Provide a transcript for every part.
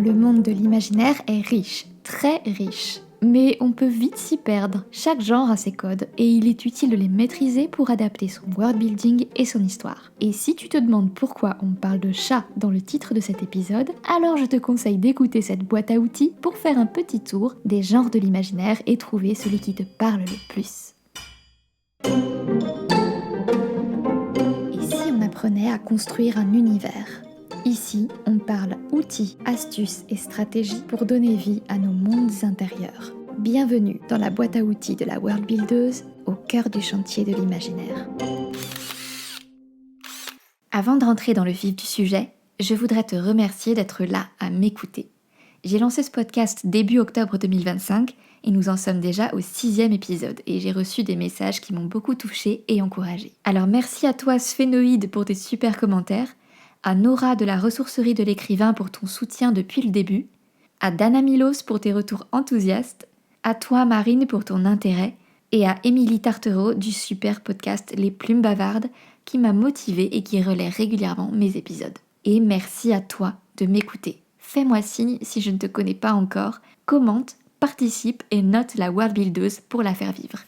Le monde de l'imaginaire est riche, très riche. Mais on peut vite s'y perdre. Chaque genre a ses codes et il est utile de les maîtriser pour adapter son world building et son histoire. Et si tu te demandes pourquoi on parle de chat dans le titre de cet épisode, alors je te conseille d'écouter cette boîte à outils pour faire un petit tour des genres de l'imaginaire et trouver celui qui te parle le plus. Et si on apprenait à construire un univers ? Ici, on parle outils, astuces et stratégies pour donner vie à nos mondes intérieurs. Bienvenue dans la boîte à outils de la World Buildeuse, au cœur du chantier de l'imaginaire. Avant de rentrer dans le vif du sujet, je voudrais te remercier d'être là à m'écouter. J'ai lancé ce podcast début octobre 2025 et nous en sommes déjà au 6e épisode et j'ai reçu des messages qui m'ont beaucoup touchée et encouragée. Alors merci à toi Sphénoïde pour tes super commentaires, à Nora de la ressourcerie de l'écrivain pour ton soutien depuis le début, à Dana Milos pour tes retours enthousiastes, à toi Marine pour ton intérêt et à Émilie Tartereau du super podcast Les Plumes Bavardes qui m'a motivée et qui relaie régulièrement mes épisodes. Et merci à toi de m'écouter. Fais-moi signe si je ne te connais pas encore, commente, participe et note la World Buildeuse pour la faire vivre.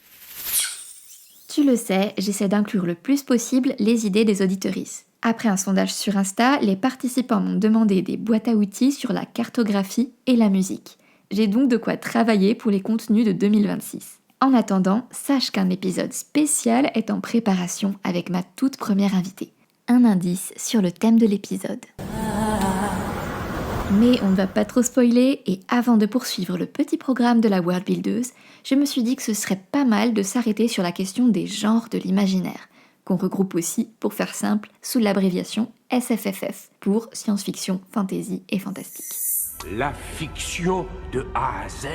Tu le sais, j'essaie d'inclure le plus possible les idées des auditrices. Après un sondage sur Insta, les participants m'ont demandé des boîtes à outils sur la cartographie et la musique. J'ai donc de quoi travailler pour les contenus de 2026. En attendant, sache qu'un épisode spécial est en préparation avec ma toute première invitée. Un indice sur le thème de l'épisode. Mais on ne va pas trop spoiler et avant de poursuivre le petit programme de la World Buildeuse, je me suis dit que ce serait pas mal de s'arrêter sur la question des genres de l'imaginaire, qu'on regroupe aussi, pour faire simple, sous l'abréviation SFFF, pour science-fiction, fantasy et fantastique. La fiction de A à Z,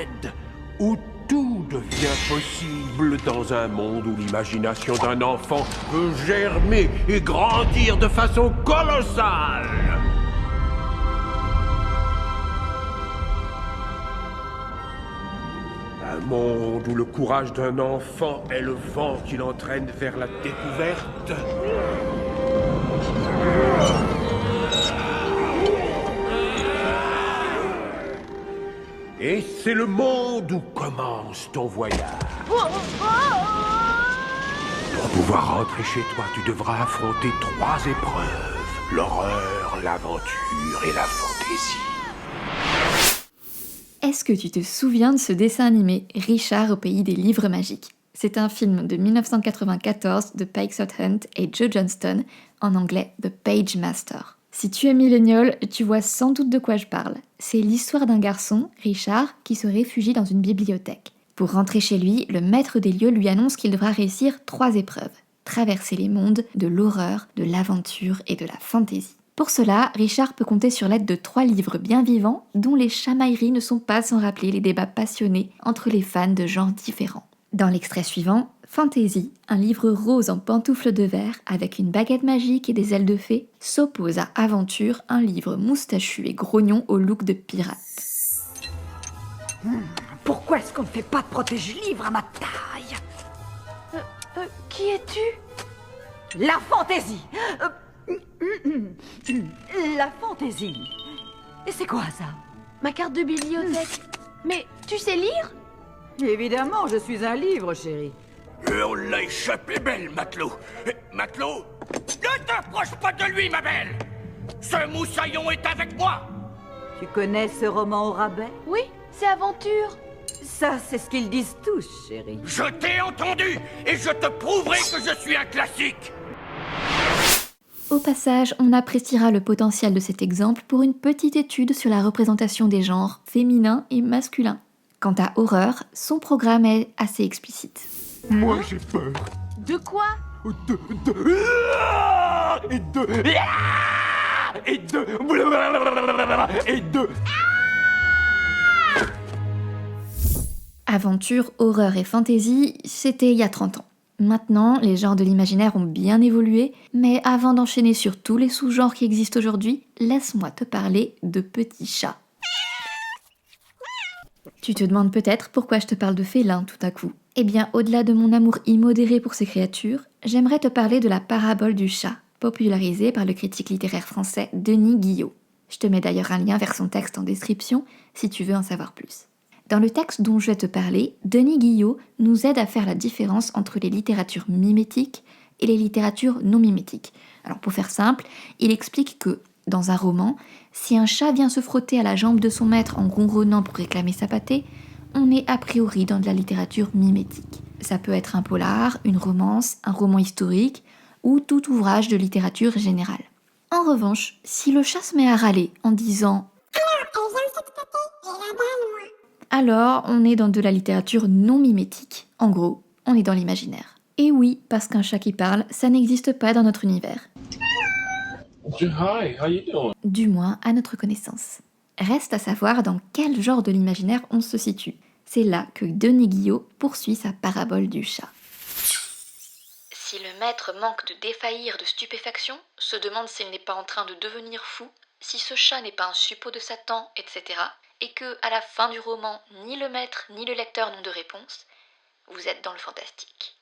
où tout devient possible dans un monde où l'imagination d'un enfant peut germer et grandir de façon colossale. Un monde où le courage d'un enfant est le vent qui l'entraîne vers la découverte. Et c'est le monde où commence ton voyage. Pour pouvoir rentrer chez toi, tu devras affronter 3 épreuves. L'horreur, l'aventure et la fantaisie. Est-ce que tu te souviens de ce dessin animé Richard au pays des livres magiques ? C'est un film de 1994 de Paixot Hunt et Joe Johnston, en anglais The Page Master. Si tu es millénial, tu vois sans doute de quoi je parle. C'est l'histoire d'un garçon, Richard, qui se réfugie dans une bibliothèque. Pour rentrer chez lui, le maître des lieux lui annonce qu'il devra réussir 3 épreuves. Traverser les mondes de l'horreur, de l'aventure et de la fantaisie. Pour cela, Richard peut compter sur l'aide de 3 livres bien vivants dont les chamailleries ne sont pas sans rappeler les débats passionnés entre les fans de genres différents. Dans l'extrait suivant, Fantasy, un livre rose en pantoufles de verre avec une baguette magique et des ailes de fée, s'oppose à Aventure, un livre moustachu et grognon au look de pirate. Pourquoi est-ce qu'on ne fait pas de protège-livre à ma taille? Qui es-tu? La fantaisie. La fantaisie. Et c'est quoi ça? Ma carte de bibliothèque. Mais tu sais lire? Évidemment, je suis un livre, chérie. Et on l'a échappé belle, matelot. Matelot, ne t'approche pas de lui, ma belle. Ce moussaillon est avec moi. Tu connais ce roman au rabais? Oui, c'est Aventure. Ça, c'est ce qu'ils disent tous, chérie. Je t'ai entendu et je te prouverai que je suis un classique. Au passage, on appréciera le potentiel de cet exemple pour une petite étude sur la représentation des genres féminins et masculins. Quant à Horreur, son programme est assez explicite. Moi, j'ai peur. De quoi? Aventure, horreur et fantasy, c'était il y a 30 ans. Maintenant, les genres de l'imaginaire ont bien évolué, mais avant d'enchaîner sur tous les sous-genres qui existent aujourd'hui, laisse-moi te parler de petits chats. Tu te demandes peut-être pourquoi je te parle de félins tout à coup. Eh bien, au-delà de mon amour immodéré pour ces créatures, j'aimerais te parler de la parabole du chat, popularisée par le critique littéraire français Denis Guillot. Je te mets d'ailleurs un lien vers son texte en description si tu veux en savoir plus. Dans le texte dont je vais te parler, Denis Guillot nous aide à faire la différence entre les littératures mimétiques et les littératures non mimétiques. Alors pour faire simple, il explique que, dans un roman, si un chat vient se frotter à la jambe de son maître en ronronnant pour réclamer sa pâtée, on est a priori dans de la littérature mimétique. Ça peut être un polar, une romance, un roman historique ou tout ouvrage de littérature générale. En revanche, si le chat se met à râler en disant alors on est dans de la littérature non mimétique. En gros, on est dans l'imaginaire. Et oui, parce qu'un chat qui parle, ça n'existe pas dans notre univers. Hi, how you doing? Du moins à notre connaissance. Reste à savoir dans quel genre de l'imaginaire on se situe. C'est là que Denis Guillot poursuit sa parabole du chat. Si le maître manque de défaillir de stupéfaction, se demande s'il n'est pas en train de devenir fou, si ce chat n'est pas un suppôt de Satan, etc., et que, à la fin du roman, ni le maître ni le lecteur n'ont de réponse, vous êtes dans le fantastique.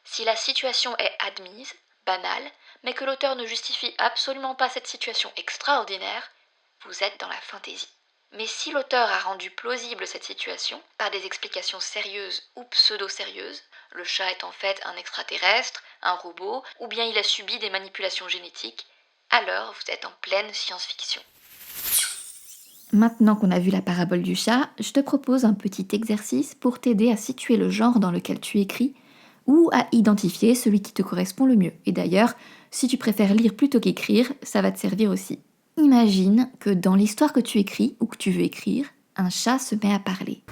Si la situation est admise, banale, mais que l'auteur ne justifie absolument pas cette situation extraordinaire, vous êtes dans la fantaisie. Mais si l'auteur a rendu plausible cette situation, par des explications sérieuses ou pseudo-sérieuses, le chat est en fait un extraterrestre, un robot, ou bien il a subi des manipulations génétiques, alors vous êtes en pleine science-fiction. Maintenant qu'on a vu la parabole du chat, je te propose un petit exercice pour t'aider à situer le genre dans lequel tu écris ou à identifier celui qui te correspond le mieux. Et d'ailleurs, si tu préfères lire plutôt qu'écrire, ça va te servir aussi. Imagine que dans l'histoire que tu écris ou que tu veux écrire, un chat se met à parler.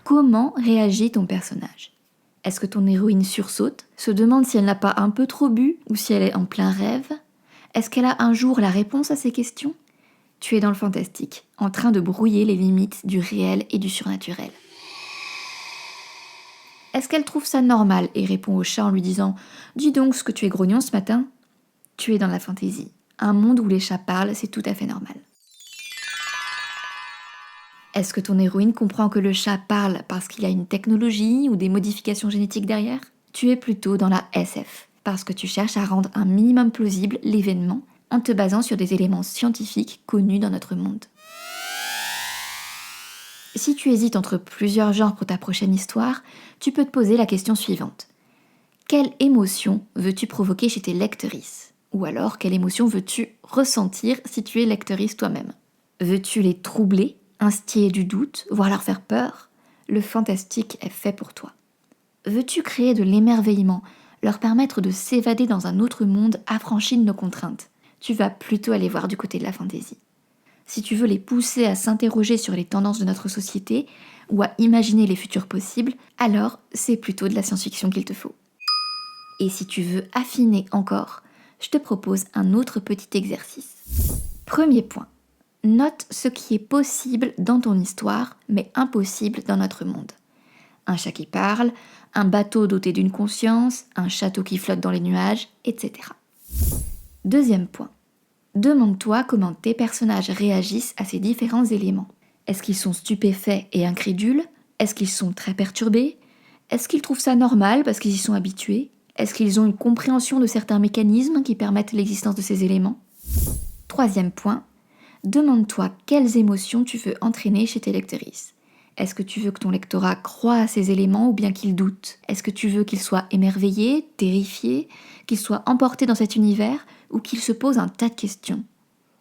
Comment réagit ton personnage ? Est-ce que ton héroïne sursaute, se demande si elle n'a pas un peu trop bu ou si elle est en plein rêve ? Est-ce qu'elle a un jour la réponse à ces questions ? Tu es dans le fantastique, en train de brouiller les limites du réel et du surnaturel. Est-ce qu'elle trouve ça normal et répond au chat en lui disant « Dis donc ce que tu es grognon ce matin ?» Tu es dans la fantaisie. Un monde où les chats parlent, c'est tout à fait normal. Est-ce que ton héroïne comprend que le chat parle parce qu'il y a une technologie ou des modifications génétiques derrière ? Tu es plutôt dans la SF, parce que tu cherches à rendre un minimum plausible l'événement en te basant sur des éléments scientifiques connus dans notre monde. Si tu hésites entre plusieurs genres pour ta prochaine histoire, tu peux te poser la question suivante. Quelle émotion veux-tu provoquer chez tes lectrices ? Ou alors, quelle émotion veux-tu ressentir si tu es lectrice toi-même ? Veux-tu les troubler, instiller du doute, voire leur faire peur ? Le fantastique est fait pour toi. Veux-tu créer de l'émerveillement, leur permettre de s'évader dans un autre monde affranchi de nos contraintes ? Tu vas plutôt aller voir du côté de la fantaisie. Si tu veux les pousser à s'interroger sur les tendances de notre société ou à imaginer les futurs possibles, alors c'est plutôt de la science-fiction qu'il te faut. Et si tu veux affiner encore, je te propose un autre petit exercice. Premier point, note ce qui est possible dans ton histoire, mais impossible dans notre monde. Un chat qui parle, un bateau doté d'une conscience, un château qui flotte dans les nuages, etc. Deuxième point. Demande-toi comment tes personnages réagissent à ces différents éléments. Est-ce qu'ils sont stupéfaits et incrédules ? Est-ce qu'ils sont très perturbés ? Est-ce qu'ils trouvent ça normal parce qu'ils y sont habitués ? Est-ce qu'ils ont une compréhension de certains mécanismes qui permettent l'existence de ces éléments ? Troisième point. Demande-toi quelles émotions tu veux entraîner chez tes lectrices. Est-ce que tu veux que ton lectorat croie à ces éléments ou bien qu'il doute ? Est-ce que tu veux qu'il soit émerveillé, terrifié, qu'il soit emporté dans cet univers ou qu'il se pose un tas de questions ?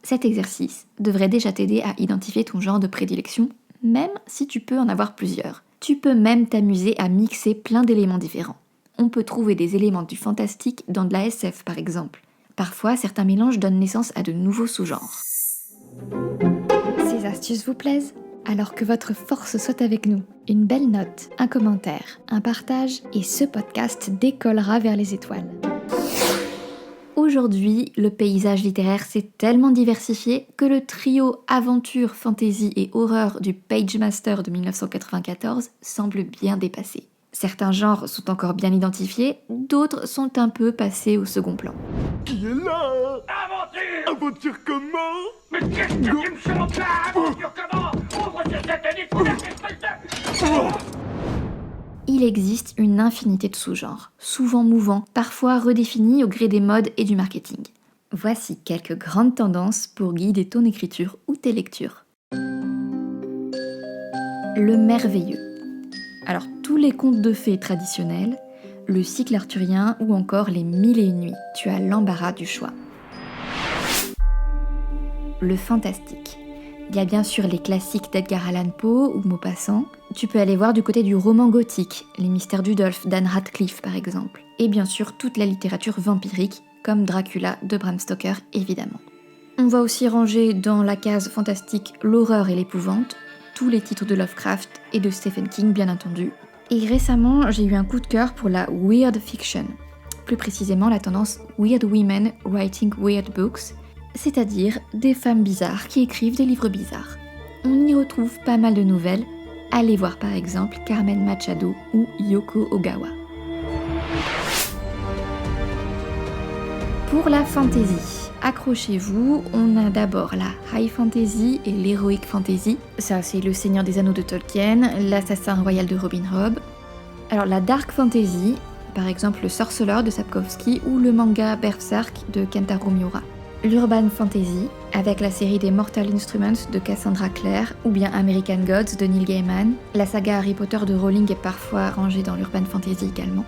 Cet exercice devrait déjà t'aider à identifier ton genre de prédilection, même si tu peux en avoir plusieurs. Tu peux même t'amuser à mixer plein d'éléments différents. On peut trouver des éléments du fantastique dans de la SF par exemple. Parfois, certains mélanges donnent naissance à de nouveaux sous-genres. Ces astuces vous plaisent ? Alors que votre force soit avec nous. Une belle note, un commentaire, un partage et ce podcast décollera vers les étoiles. Aujourd'hui, le paysage littéraire s'est tellement diversifié que le trio aventure, fantasy et horreur du Page Master de 1994 semble bien dépassé. Certains genres sont encore bien identifiés, d'autres sont un peu passés au second plan. Qui est là ? Aventure! Aventure comment ? Mais qu'est-ce que tu me chantes là? Aventure comment? Ouvre sur cette espèce de... il existe une infinité de sous-genres, souvent mouvants, parfois redéfinis au gré des modes et du marketing. Voici quelques grandes tendances pour guider ton écriture ou tes lectures. Le merveilleux. Alors, tous les contes de fées traditionnels, le cycle arthurien ou encore les 1001 nuits, tu as l'embarras du choix. Le fantastique. Il y a bien sûr les classiques d'Edgar Allan Poe ou Maupassant. Tu peux aller voir du côté du roman gothique, Les Mystères d'Udolphe d'Anne Radcliffe par exemple. Et bien sûr toute la littérature vampirique, comme Dracula de Bram Stoker évidemment. On va aussi ranger dans la case fantastique l'horreur et l'épouvante, tous les titres de Lovecraft et de Stephen King bien entendu. Et récemment j'ai eu un coup de cœur pour la weird fiction, plus précisément la tendance Weird Women Writing Weird Books, c'est-à-dire des femmes bizarres qui écrivent des livres bizarres. On y retrouve pas mal de nouvelles, allez voir par exemple Carmen Machado ou Yoko Ogawa. Pour la fantasy, accrochez-vous, on a d'abord la high fantasy et l'heroic fantasy. Ça c'est le Seigneur des Anneaux de Tolkien, l'Assassin royal de Robin Hood. Alors la dark fantasy, par exemple le Sorceleur de Sapkowski ou le manga Berserk de Kentaro Miura. L'urban fantasy, avec la série des Mortal Instruments de Cassandra Clare, ou bien American Gods de Neil Gaiman. La saga Harry Potter de Rowling est parfois rangée dans l'urban fantasy également.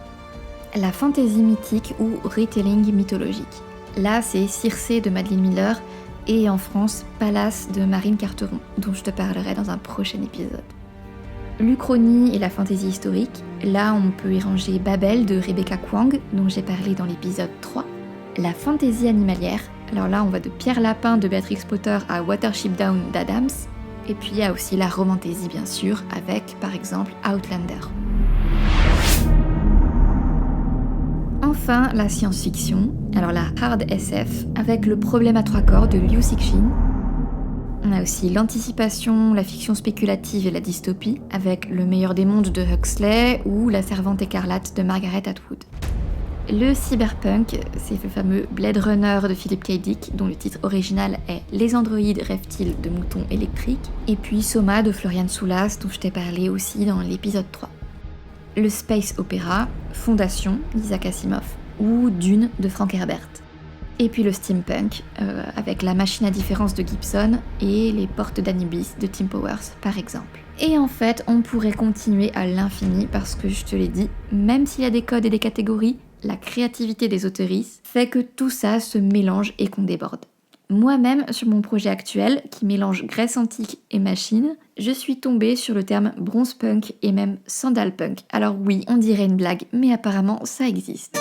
La fantasy mythique ou retelling mythologique. Là, c'est Circé de Madeline Miller, et en France, Pallas de Marine Carteron, dont je te parlerai dans un prochain épisode. L'Uchronie et la fantasy historique. Là, on peut y ranger Babel de Rebecca Kuang, dont j'ai parlé dans l'épisode 3. La fantasy animalière. Alors là, on va de Pierre Lapin de Beatrix Potter à Watership Down d'Adams. Et puis il y a aussi la romantasy bien sûr, avec par exemple Outlander. Enfin, la science-fiction. Alors la hard SF, avec Le problème à trois corps de Liu Cixin. On a aussi l'anticipation, la fiction spéculative et la dystopie, avec Le meilleur des mondes de Huxley ou La servante écarlate de Margaret Atwood. Le cyberpunk, c'est le fameux Blade Runner de Philip K. Dick, dont le titre original est Les androïdes rêvent-ils de moutons électriques, et puis Soma de Florian Soulas, dont je t'ai parlé aussi dans l'épisode 3. Le space opéra, Fondation d'Isaac Asimov, ou Dune de Frank Herbert. Et puis le steampunk, avec La machine à différence de Gibson et Les portes d'Anubis de Tim Powers, par exemple. Et en fait, on pourrait continuer à l'infini parce que, je te l'ai dit, même s'il y a des codes et des catégories, la créativité des auteuristes fait que tout ça se mélange et qu'on déborde. Moi-même, sur mon projet actuel, qui mélange Grèce antique et machine, je suis tombée sur le terme bronze punk et même sandal punk. Alors oui, on dirait une blague, mais apparemment ça existe.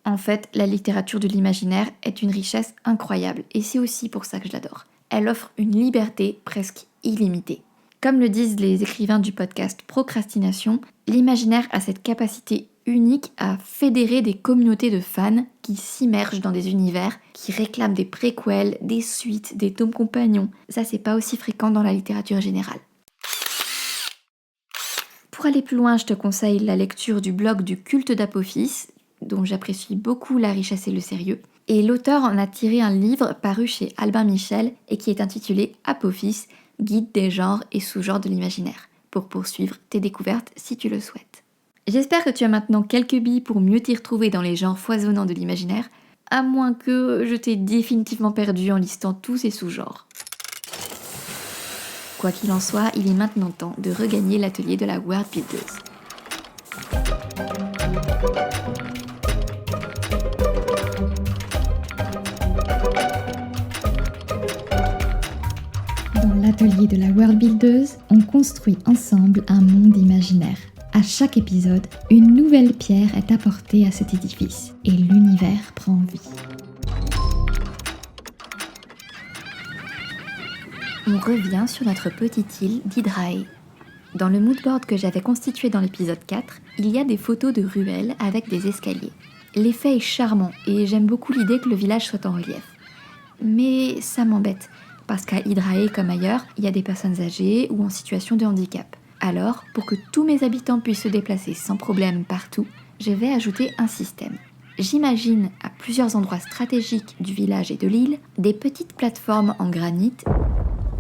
En fait, la littérature de l'imaginaire est une richesse incroyable, et c'est aussi pour ça que je l'adore. Elle offre une liberté presque illimitée. Comme le disent les écrivains du podcast Procrastination, l'imaginaire a cette capacité unique à fédérer des communautés de fans qui s'immergent dans des univers, qui réclament des préquels, des suites, des tomes compagnons. Ça, c'est pas aussi fréquent dans la littérature générale. Pour aller plus loin, je te conseille la lecture du blog du culte d'Apophis, dont j'apprécie beaucoup la richesse et le sérieux. Et l'auteur en a tiré un livre paru chez Albin Michel et qui est intitulé Apophis, guide des genres et sous-genres de l'imaginaire, pour poursuivre tes découvertes si tu le souhaites. J'espère que tu as maintenant quelques billes pour mieux t'y retrouver dans les genres foisonnants de l'imaginaire, à moins que je t'ai définitivement perdu en listant tous ces sous-genres. Quoi qu'il en soit, il est maintenant temps de regagner l'atelier de la World Buildeuse. Dans l'atelier de la World Buildeuse, on construit ensemble un monde imaginaire. À chaque épisode, une nouvelle pierre est apportée à cet édifice et l'univers prend vie. On revient sur notre petite île d'Hydrae. Dans le moodboard que j'avais constitué dans l'épisode 4, il y a des photos de ruelles avec des escaliers. L'effet est charmant et j'aime beaucoup l'idée que le village soit en relief. Mais ça m'embête, parce qu'à Hydrae comme ailleurs, il y a des personnes âgées ou en situation de handicap. Alors, pour que tous mes habitants puissent se déplacer sans problème partout, je vais ajouter un système. J'imagine à plusieurs endroits stratégiques du village et de l'île des petites plateformes en granit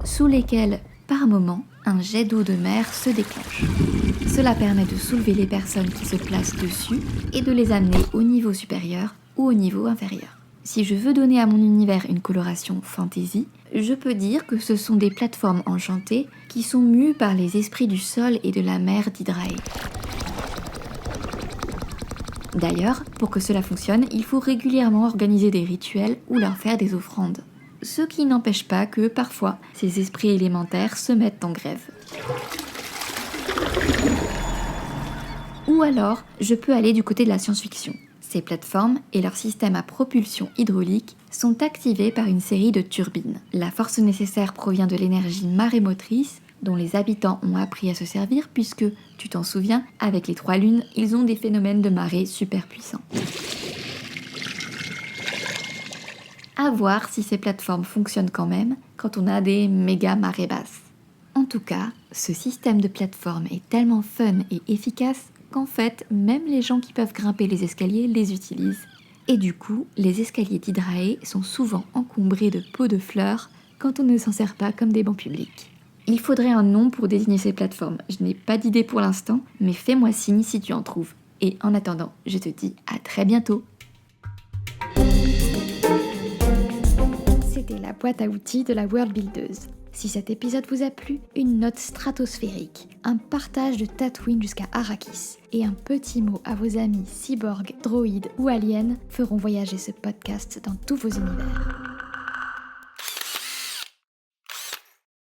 sous lesquelles, par moment, un jet d'eau de mer se déclenche. Cela permet de soulever les personnes qui se placent dessus et de les amener au niveau supérieur ou au niveau inférieur. Si je veux donner à mon univers une coloration fantasy, je peux dire que ce sont des plateformes enchantées qui sont mues par les esprits du sol et de la mer d'Hydrae. D'ailleurs, pour que cela fonctionne, il faut régulièrement organiser des rituels ou leur faire des offrandes. Ce qui n'empêche pas que, parfois, ces esprits élémentaires se mettent en grève. Ou alors, je peux aller du côté de la science-fiction. Ces plateformes et leur système à propulsion hydraulique sont activés par une série de turbines. La force nécessaire provient de l'énergie marémotrice dont les habitants ont appris à se servir puisque, tu t'en souviens, avec les 3 lunes, ils ont des phénomènes de marée super puissants. À voir si ces plateformes fonctionnent quand même quand on a des méga marées basses. En tout cas, ce système de plateforme est tellement fun et efficace qu'en fait, même les gens qui peuvent grimper les escaliers les utilisent. Et du coup, les escaliers d'Hydrae sont souvent encombrés de pots de fleurs quand on ne s'en sert pas comme des bancs publics. Il faudrait un nom pour désigner ces plateformes. Je n'ai pas d'idée pour l'instant, mais fais-moi signe si tu en trouves. Et en attendant, je te dis à très bientôt. C'était la boîte à outils de la World Buildeuse. Si cet épisode vous a plu, une note stratosphérique, un partage de Tatooine jusqu'à Arrakis et un petit mot à vos amis cyborgs, droïdes ou aliens feront voyager ce podcast dans tous vos univers.